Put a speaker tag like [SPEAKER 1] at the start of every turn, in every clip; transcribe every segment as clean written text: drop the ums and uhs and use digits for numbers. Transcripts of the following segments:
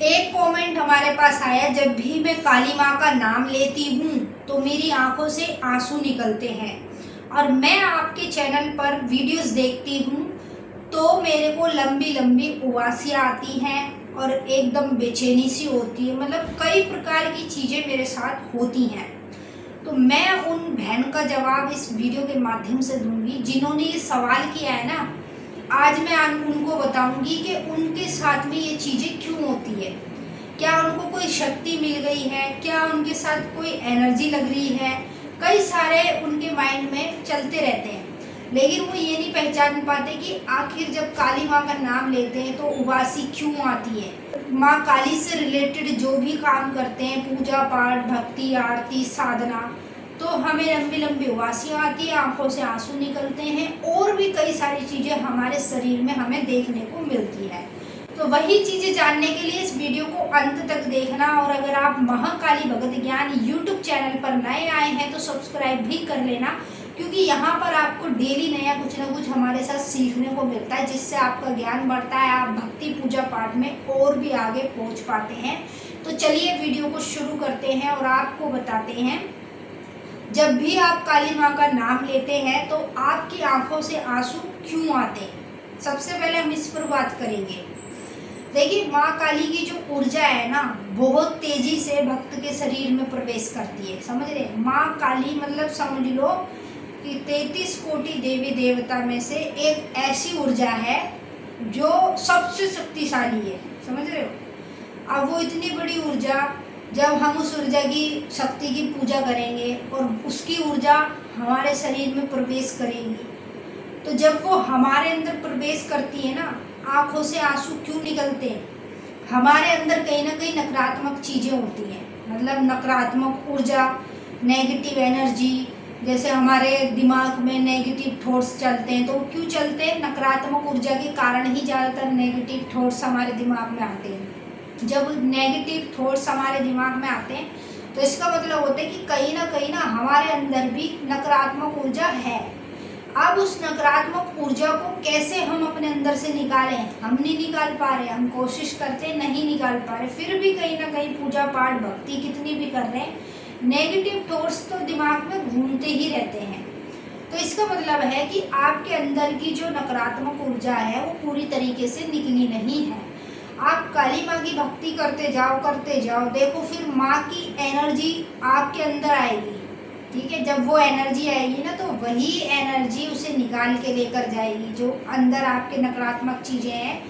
[SPEAKER 1] एक कमेंट हमारे पास आया, जब भी मैं काली माँ का नाम लेती हूँ तो मेरी आंखों से आंसू निकलते हैं और मैं आपके चैनल पर वीडियोस देखती हूँ तो मेरे को लंबी लंबी उबासियाँ आती हैं और एकदम बेचैनी सी होती है। मतलब कई प्रकार की चीज़ें मेरे साथ होती हैं। तो मैं उन बहन का जवाब इस वीडियो के माध्यम से दूंगी जिन्होंने ये सवाल किया है ना। आज मैं उनको बताऊंगी कि उनके साथ में ये चीज़ें क्यों होती है। क्या उनको कोई शक्ति मिल गई है, क्या उनके साथ कोई एनर्जी लग रही है। कई सारे उनके माइंड में चलते रहते हैं, लेकिन वो ये नहीं पहचान पाते कि आखिर जब काली माँ का नाम लेते हैं तो उबासी क्यों आती है। माँ काली से रिलेटेड जो भी काम करते हैं, पूजा पाठ, भक्ति, आरती, साधना, तो हमें लंबी लंबी उबासियाँ आती है, आंखों से आंसू निकलते हैं और भी कई सारी चीज़ें हमारे शरीर में हमें देखने को मिलती है। तो वही चीज़ें जानने के लिए इस वीडियो को अंत तक देखना। और अगर आप महाकाली भगत ज्ञान यूट्यूब चैनल पर नए आए हैं तो सब्सक्राइब भी कर लेना, क्योंकि यहाँ पर आपको डेली नया कुछ ना कुछ हमारे साथ सीखने को मिलता है, जिससे आपका ज्ञान बढ़ता है, आप भक्ति पूजा पाठ में और भी आगे पहुँच पाते हैं। तो चलिए वीडियो को शुरू करते हैं और आपको बताते हैं, जब भी आप काली माँ का नाम लेते हैं तो आपकी आंखों से आंसू क्यों आते हैं। सबसे पहले हम इस पर बात करेंगे। देखिए, माँ काली की जो ऊर्जा है ना, बहुत तेजी से भक्त के शरीर में प्रवेश करती है। समझ रहे, माँ काली मतलब समझ लो कि 33 कोटि देवी देवता में से एक ऐसी ऊर्जा है जो सबसे शक्तिशाली है। समझ रहे हो। अब वो इतनी बड़ी ऊर्जा, जब हम उस ऊर्जा की शक्ति की पूजा करेंगे और उसकी ऊर्जा हमारे शरीर में प्रवेश करेगी, तो जब वो हमारे अंदर प्रवेश करती है ना, आंखों से आंसू क्यों निकलते हैं। हमारे अंदर कहीं ना कहीं नकारात्मक चीज़ें होती हैं, मतलब नकारात्मक ऊर्जा, नेगेटिव एनर्जी। जैसे हमारे दिमाग में नेगेटिव थॉट्स चलते हैं, तो क्यों चलते हैं, नकारात्मक ऊर्जा के कारण ही ज़्यादातर नेगेटिव थॉट्स हमारे दिमाग में आते हैं। जब नेगेटिव थॉट्स हमारे दिमाग में आते हैं तो इसका मतलब होता है कि कहीं ना हमारे अंदर भी नकारात्मक ऊर्जा है। अब उस नकारात्मक ऊर्जा को कैसे हम अपने अंदर से निकालें, हम नहीं निकाल पा रहे। हम कोशिश करते नहीं निकाल पा रहे, फिर भी कहीं ना कहीं पूजा पाठ भक्ति कितनी भी कर रहे हैं, नेगेटिव थॉट्स तो दिमाग में घूमते ही रहते हैं। तो इसका मतलब है कि आपके अंदर की जो नकारात्मक ऊर्जा है वो पूरी तरीके से निकली नहीं है। आप काली माँ की भक्ति करते जाओ, देखो फिर माँ की एनर्जी आपके अंदर आएगी। ठीक है, जब वो एनर्जी आएगी ना, तो वही एनर्जी उसे निकाल के लेकर जाएगी। जो अंदर आपके नकारात्मक चीज़ें हैं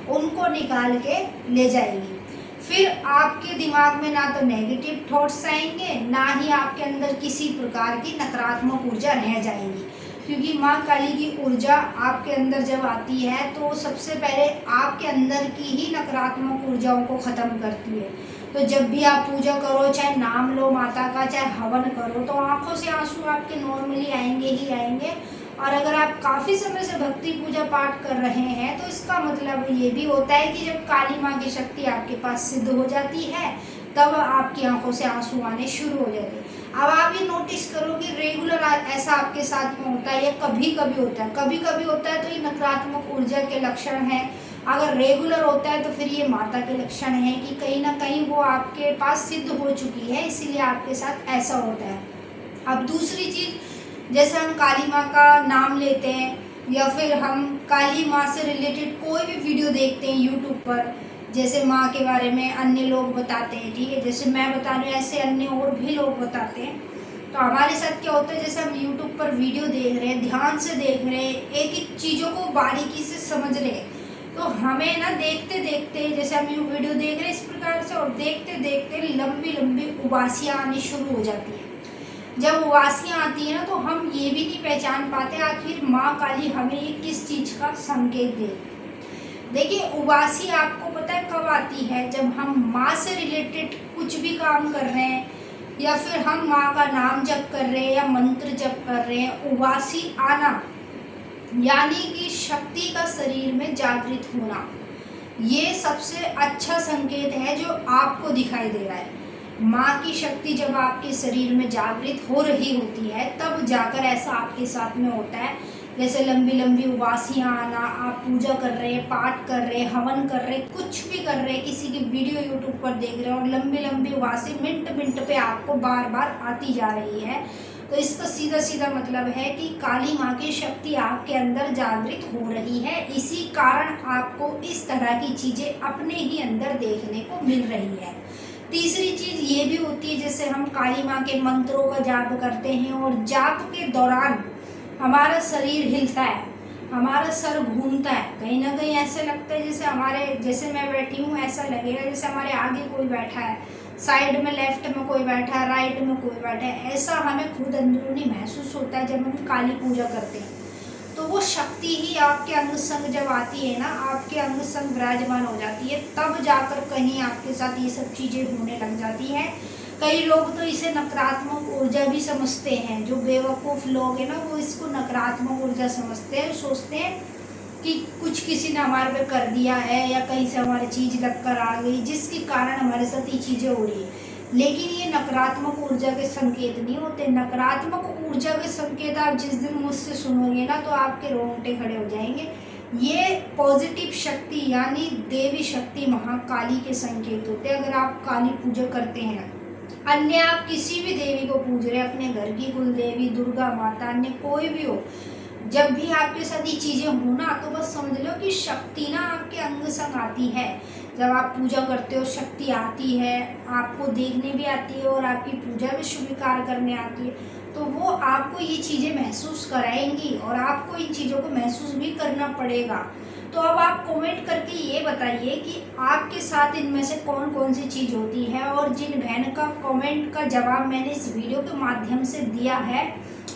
[SPEAKER 1] उनको निकाल के ले जाएगी। फिर आपके दिमाग में ना तो नेगेटिव थॉट्स आएंगे, ना ही आपके अंदर किसी प्रकार की नकारात्मक ऊर्जा रह जाएगी। क्योंकि माँ काली की ऊर्जा आपके अंदर जब आती है तो सबसे पहले आपके अंदर की ही नकारात्मक ऊर्जाओं को ख़त्म करती है। तो जब भी आप पूजा करो, चाहे नाम लो माता का, चाहे हवन करो, तो आंखों से आंसू आपके नॉर्मली आएंगे ही आएंगे। और अगर आप काफ़ी समय से भक्ति पूजा पाठ कर रहे हैं तो इसका मतलब ये भी होता है कि जब काली माँ की शक्ति आपके पास सिद्ध हो जाती है तब आपकी आंखों से आंसू आने शुरू हो जाते हैं। अब आप ये नोटिस करो कि रेगुलर ऐसा आपके साथ में होता है या कभी कभी होता है। कभी कभी होता है तो ये नकारात्मक ऊर्जा के लक्षण हैं, अगर रेगुलर होता है तो फिर ये माता के लक्षण हैं कि कहीं ना कहीं वो आपके पास सिद्ध हो चुकी है, इसीलिए आपके साथ ऐसा होता है। अब दूसरी चीज़, जैसे हम काली माँ का नाम लेते हैं या फिर हम काली माँ से रिलेटेड कोई भी वीडियो देखते हैं यूट्यूब पर, जैसे माँ के बारे में अन्य लोग बताते हैं, ठीक है, जैसे मैं बता रही हूँ ऐसे अन्य और भी लोग बताते हैं। तो हमारे साथ क्या होता है, जैसे हम यूट्यूब पर वीडियो देख रहे हैं, ध्यान से देख रहे हैं, एक एक चीज़ों को बारीकी से समझ रहे हैं, तो हमें ना देखते देखते, जैसे हम वीडियो देख रहे हैं इस प्रकार से, और देखते देखते लंबी लंबी उबासियाँ आनी शुरू हो जाती है। जब उबासियाँ आती हैं ना तो हम ये भी नहीं पहचान पाते आखिर माँ काली हमें ये किस चीज़ का संकेत दे। देखिए, उबासी आपको पता है कब आती है, जब हम माँ से रिलेटेड कुछ भी काम कर रहे हैं या फिर हम माँ का नाम जप कर रहे हैं या मंत्र जप कर रहे हैं, उबासी आना यानी कि शक्ति का शरीर में जागृत होना, ये सबसे अच्छा संकेत है जो आपको दिखाई दे रहा है। माँ की शक्ति जब आपके शरीर में जागृत हो रही होती है तब जाकर ऐसा आपके साथ में होता है जैसे लंबी लंबी उबासियाँ आना, आप पूजा कर रहे हैं, पाठ कर रहे हैं, हवन कर रहे हैं, कुछ भी कर रहे हैं, किसी की वीडियो यूट्यूब पर देख रहे हैं और लंबी लंबी उबासी मिनट मिनट पे आपको बार बार आती जा रही है, तो इसका सीधा सीधा मतलब है कि काली माँ की शक्ति आपके अंदर जागृत हो रही है। इसी कारण आपको इस तरह की चीज़ें अपने ही अंदर देखने को मिल रही है। तीसरी चीज़ ये भी होती है, जैसे हम काली माँ के मंत्रों का जाप करते हैं और जाप के दौरान हमारा शरीर हिलता है, हमारा सर घूमता है, कहीं ना कहीं ऐसे लगता है जैसे मैं बैठी हूँ ऐसा लगेगा जैसे हमारे आगे कोई बैठा है, साइड में लेफ्ट में कोई बैठा है, राइट में कोई बैठा है, ऐसा हमें खुद अंदरूनी महसूस होता है जब हम काली पूजा करते हैं। तो वो शक्ति ही आपके अंग संग जब आती है ना, आपके अंग संग विराजमान हो जाती है, तब जाकर कहीं आपके साथ ये सब चीज़ें होने लग जाती हैं। कई लोग तो इसे नकारात्मक ऊर्जा भी समझते हैं, जो बेवकूफ़ लोग हैं ना वो इसको नकारात्मक ऊर्जा समझते हैं, सोचते हैं कि कुछ किसी ने हमारे पे कर दिया है या कहीं से हमारी चीज़ लग कर आ गई जिसके कारण हमारे साथ ये चीज़ें हो रही है। लेकिन ये नकारात्मक ऊर्जा के संकेत नहीं होते। नकारात्मक ऊर्जा के संकेत आप जिस दिन मुझसे सुनोगे ना तो आपके रोंगटे खड़े हो जाएंगे। ये पॉजिटिव शक्ति यानी देवी शक्ति महाकाली के संकेत होते हैं। अगर आप काली पूजा करते हैं, अन्य आप किसी भी देवी को पूज रहे हैं, अपने घर की कुल देवी, दुर्गा माता, अन्य कोई भी हो, जब भी आपके साथ ये चीज़ें हो ना तो बस समझ लो कि शक्ति ना आपके अंग संग आती है। जब आप पूजा करते हो शक्ति आती है, आपको देखने भी आती है और आपकी पूजा भी स्वीकार करने आती है, तो वो आपको ये चीज़ें महसूस कराएंगी और आपको इन चीज़ों को महसूस भी करना पड़ेगा। तो अब आप कमेंट करके ये बताइए कि आपके साथ इनमें से कौन कौन सी चीज़ होती है, और जिन बहन का कमेंट का जवाब मैंने इस वीडियो के माध्यम से दिया है,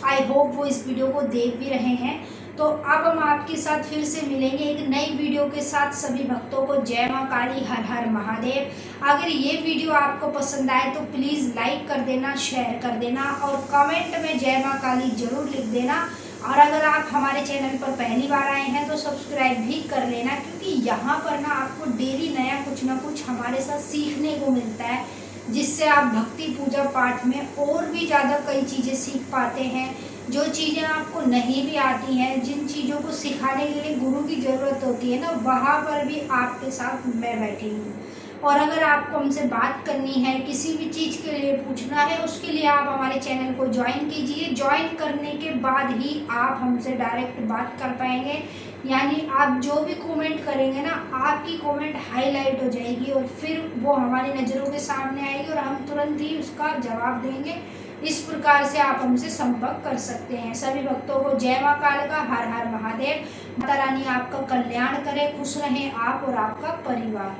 [SPEAKER 1] आई होप वो इस वीडियो को देख भी रहे हैं। तो अब हम आपके साथ फिर से मिलेंगे एक नई वीडियो के साथ। सभी भक्तों को जय माँ काली, हर हर महादेव। अगर ये वीडियो आपको पसंद आए तो प्लीज़ लाइक कर देना, शेयर कर देना और कमेंट में जय माँ काली जरूर लिख देना। और अगर आप हमारे चैनल पर पहली बार आए हैं तो सब्सक्राइब भी कर लेना, क्योंकि यहाँ पर ना आपको डेली नया कुछ ना कुछ हमारे साथ सीखने को मिलता है, जिससे आप भक्ति पूजा पाठ में और भी ज़्यादा कई चीज़ें सीख पाते हैं। जो चीज़ें आपको नहीं भी आती हैं, जिन चीज़ों को सिखाने के लिए गुरु की ज़रूरत होती है ना, वहाँ पर भी आपके साथ मैं बैठी हूँ। और अगर आपको हमसे बात करनी है, किसी भी चीज़ के लिए पूछना है, उसके लिए आप हमारे चैनल को ज्वाइन कीजिए। ज्वाइन करने के बाद ही आप हमसे डायरेक्ट बात कर पाएंगे, यानी आप जो भी कमेंट करेंगे ना, आपकी कमेंट हाईलाइट हो जाएगी और फिर वो हमारी नज़रों के सामने आएगी और हम तुरंत ही उसका जवाब देंगे। इस प्रकार से आप हमसे संपर्क कर सकते हैं। सभी भक्तों को जय माँ काल का, हर हर महादेव। माता रानी आपका कल्याण करे, खुश रहें आप और आपका परिवार।